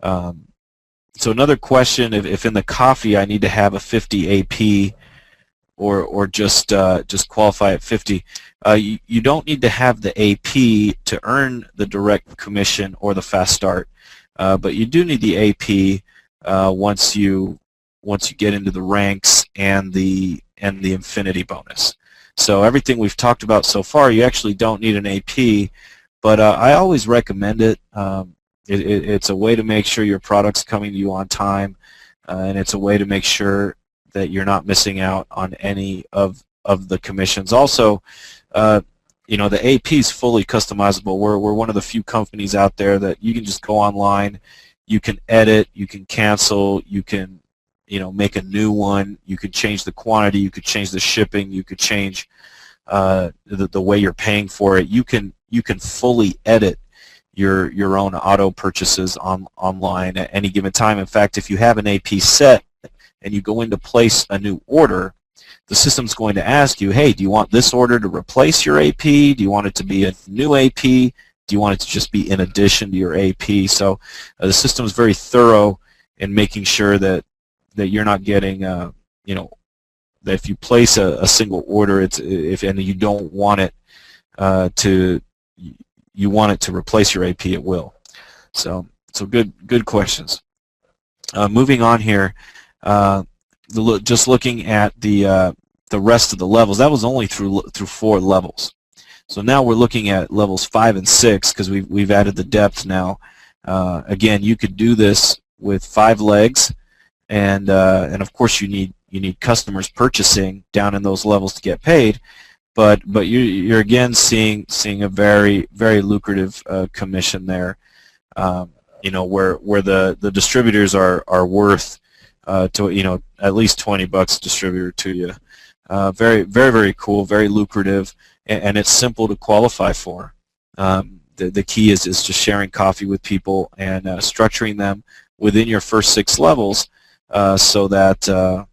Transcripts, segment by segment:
So another question, if in the coffee I need to have a 50 AP or just qualify at 50, you don't need to have the AP to earn the direct commission or the fast start, but you do need the AP once you get into the ranks and the infinity bonus. So everything we've talked about so far, you actually don't need an AP, but I always recommend it. It's a way to make sure your product's coming to you on time, and it's a way to make sure that you're not missing out on any of the commissions. Also, you know, the AP is fully customizable. We're one of the few companies out there that you can just go online, you can edit, you can cancel, you can, you know, make a new one, you could change the quantity, you could change the shipping, you could change the way you're paying for it. You can fully edit your own auto purchases online at any given time. In fact, if you have an AP set and you go in to place a new order, the system's going to ask you, hey, do you want this order to replace your AP? Do you want it to be a new AP? Do you want it to just be in addition to your AP? So the system is very thorough in making sure that you're not getting, you know, that if you place a single order, and you don't want it you want it to replace your AP, it will. So good questions. Moving on here, just looking at the rest of the levels. That was only through 4 levels. So now we're looking at levels 5 and 6 because we've added the depth now. Again, you could do this with 5 legs, and of course you need customers purchasing down in those levels to get paid. But you're again seeing a very lucrative commission there. You know, where the distributors are worth to, you know, at least $20 a distributor to you. Very cool, very lucrative, and it's simple to qualify for. The key is just sharing coffee with people and structuring them within your first 6 levels so that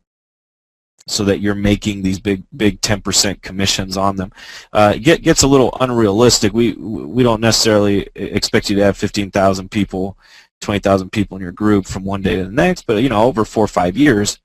you're making these big 10% commissions on them. It gets a little unrealistic. We don't necessarily expect you to have 15,000 people, 20,000 people in your group from one day to the next, but you know, over 4 or 5 years,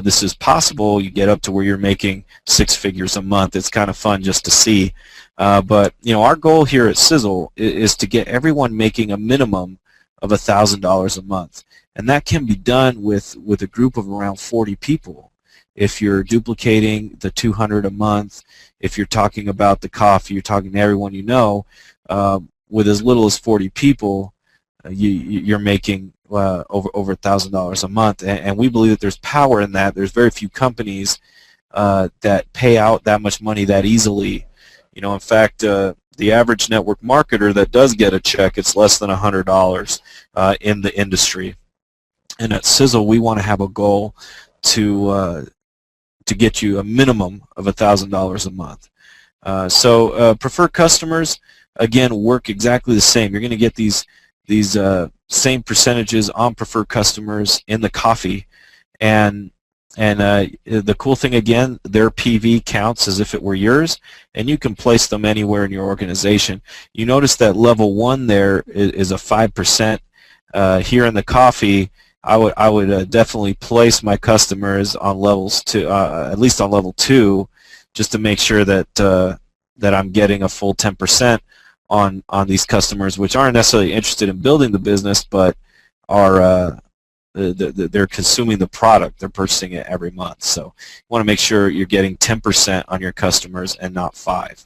this is possible. You get up to where you're making 6 figures a month. It's kind of fun just to see. But you know, our goal here at Sisel is to get everyone making a minimum of $1,000 a month, and that can be done with a group of around 40 people. If you're duplicating the 200 a month, if you're talking about the coffee, you're talking to everyone you know, with as little as 40 people, you're making over $1,000 a month, and we believe that there's power in that. There's very few companies that pay out that much money that easily. You know, in fact, the average network marketer that does get a check, it's less than $100 in the industry. And at Sisel, we want to have a goal to get you a minimum of $1,000 a month. So preferred customers, again, work exactly the same. You're going to get these same percentages on preferred customers in the coffee, and the cool thing, again, their PV counts as if it were yours, and you can place them anywhere in your organization. You notice that level 1 there is a 5%. Here in the coffee, I would definitely place my customers on levels 2, at least on level 2, just to make sure that I'm getting a full 10% on these customers, which aren't necessarily interested in building the business, but are they're consuming the product. They're purchasing it every month. So you want to make sure you're getting 10% on your customers and not 5.